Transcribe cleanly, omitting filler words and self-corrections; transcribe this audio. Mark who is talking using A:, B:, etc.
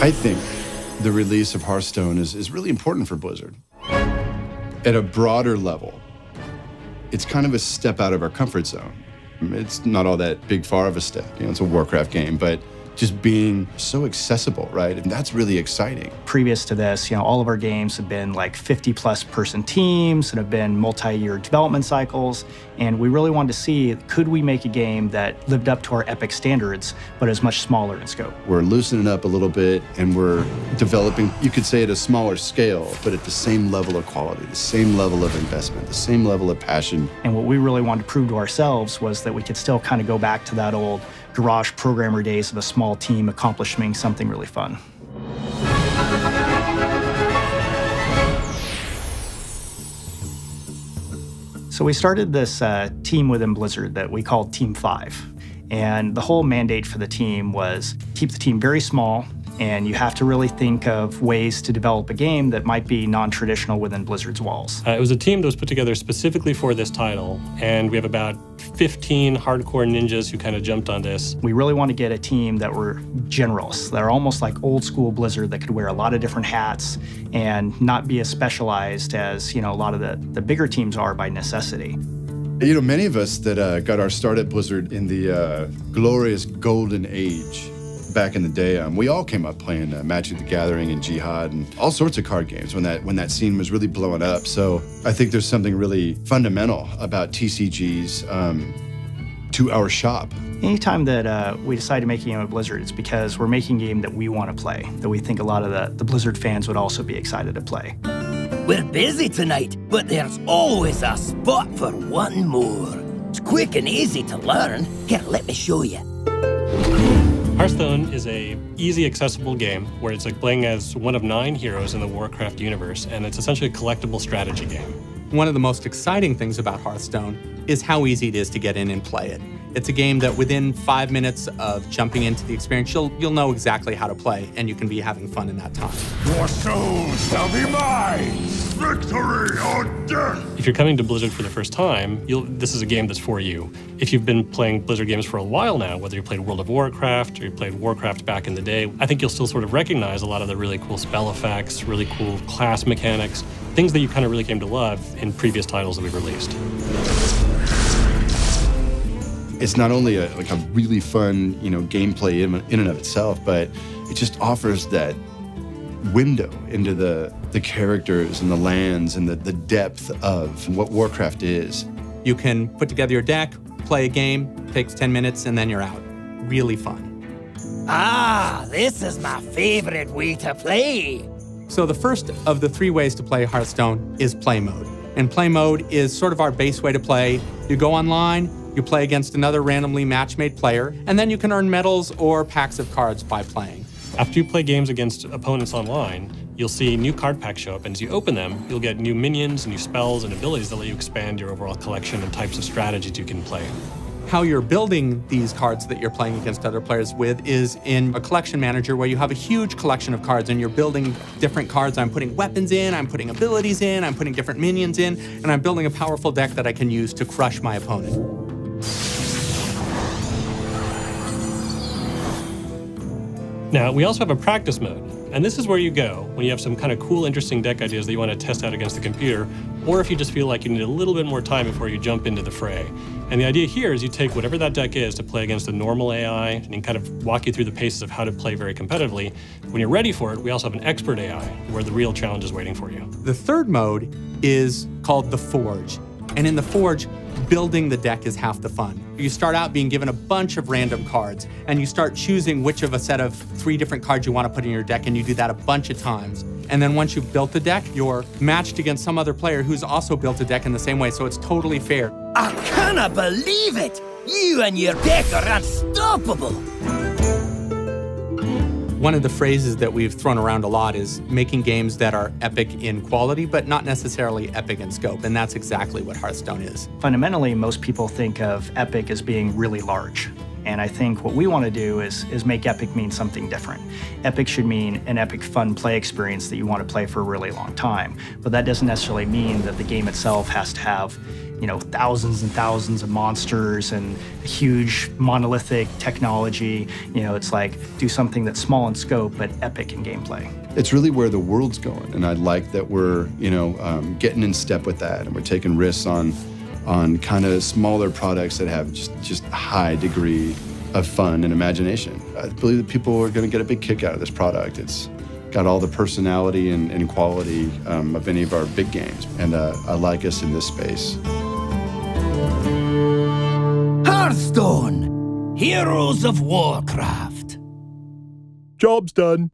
A: I think the release of Hearthstone is really important for Blizzard. At a broader level, it's kind of a step out of our comfort zone. It's not all that big far of a step. It's a Warcraft game, but just being so accessible, right? And that's really exciting.
B: Previous to this, all of our games have been like 50-plus person teams and have been multi-year development cycles. And we really wanted to see, could we make a game that lived up to our Epic standards, but is much smaller in scope?
A: We're loosening up a little bit, and we're developing, you could say, at a smaller scale, but at the same level of quality, the same level of investment, the same level of passion.
B: And what we really wanted to prove to ourselves was that we could still kind of go back to that old garage programmer days of a small team accomplishing something really fun. So we started this team within Blizzard that we called Team 5. And the whole mandate for the team was keep the team very small, and you have to really think of ways to develop a game that might be non-traditional within Blizzard's walls.
C: It was a team that was put together specifically for this title, and we have about 15 hardcore ninjas who kind of jumped on this.
B: We really want to get a team that were generalists, that are almost like old school Blizzard, that could wear a lot of different hats and not be as specialized as a lot of the bigger teams are by necessity.
A: Many of us that got our start at Blizzard in the glorious golden age back in the day, we all came up playing Magic the Gathering and Jihad and all sorts of card games when that scene was really blowing up. So I think there's something really fundamental about TCGs to our shop.
B: Anytime that we decide to make a game at Blizzard, it's because we're making a game that we want to play, that we think a lot of the Blizzard fans would also be excited to play.
D: We're busy tonight, but there's always a spot for one more. It's quick and easy to learn. Here, let me show you.
C: Hearthstone is a easy, accessible game where it's like playing as one of 9 heroes in the Warcraft universe, and it's essentially a collectible strategy game.
E: One of the most exciting things about Hearthstone is how easy it is to get in and play it. It's a game that within 5 minutes of jumping into the experience, you'll know exactly how to play, and you can be having fun in that time.
F: Your soul shall be mine! Victory or death!
C: If you're coming to Blizzard for the first time, this is a game that's for you. If you've been playing Blizzard games for a while now, whether you played World of Warcraft or you played Warcraft back in the day, I think you'll still sort of recognize a lot of the really cool spell effects, really cool class mechanics, things that you kind of really came to love in previous titles that we've released.
A: It's not only a really fun, gameplay in and of itself, but it just offers that window into the characters and the lands and the depth of what Warcraft is.
E: You can put together your deck, play a game, takes 10 minutes, and then you're out. Really fun.
D: Ah, this is my favorite way to play.
E: So the first of the 3 ways to play Hearthstone is play mode. And play mode is sort of our base way to play. You go online, you play against another randomly match-made player, and then you can earn medals or packs of cards by playing.
C: After you play games against opponents online, you'll see new card packs show up, and as you open them, you'll get new minions, new spells, and abilities that let you expand your overall collection and types of strategies you can play.
E: How you're building these cards that you're playing against other players with is in a collection manager where you have a huge collection of cards and you're building different cards. I'm putting weapons in, I'm putting abilities in, I'm putting different minions in, and I'm building a powerful deck that I can use to crush my opponent.
C: Now, we also have a practice mode, and this is where you go when you have some kind of cool, interesting deck ideas that you want to test out against the computer, or if you just feel like you need a little bit more time before you jump into the fray. And the idea here is you take whatever that deck is to play against a normal AI and kind of walk you through the paces of how to play very competitively. When you're ready for it, we also have an expert AI where the real challenge is waiting for you.
E: The third mode is called the Forge. And in the Forge, building the deck is half the fun. You start out being given a bunch of random cards, and you start choosing which of a set of 3 different cards you want to put in your deck, and you do that a bunch of times. And then once you've built the deck, you're matched against some other player who's also built a deck in the same way, so it's totally fair.
D: I cannot believe it! You and your deck are unstoppable!
E: One of the phrases that we've thrown around a lot is making games that are epic in quality, but not necessarily epic in scope, and that's exactly what Hearthstone is.
B: Fundamentally, most people think of epic as being really large. And I think what we want to do is make epic mean something different. Epic should mean an epic fun play experience that you want to play for a really long time. But that doesn't necessarily mean that the game itself has to have thousands and thousands of monsters and huge monolithic technology. It's like do something that's small in scope but epic in gameplay.
A: It's really where the world's going, and I like that we're getting in step with that, and we're taking risks on kind of smaller products that have just a high degree of fun and imagination. I believe that people are going to get a big kick out of this product. It's got all the personality and quality of any of our big games, and I like us in this space.
D: Hearthstone, Heroes of Warcraft.
F: Job's done.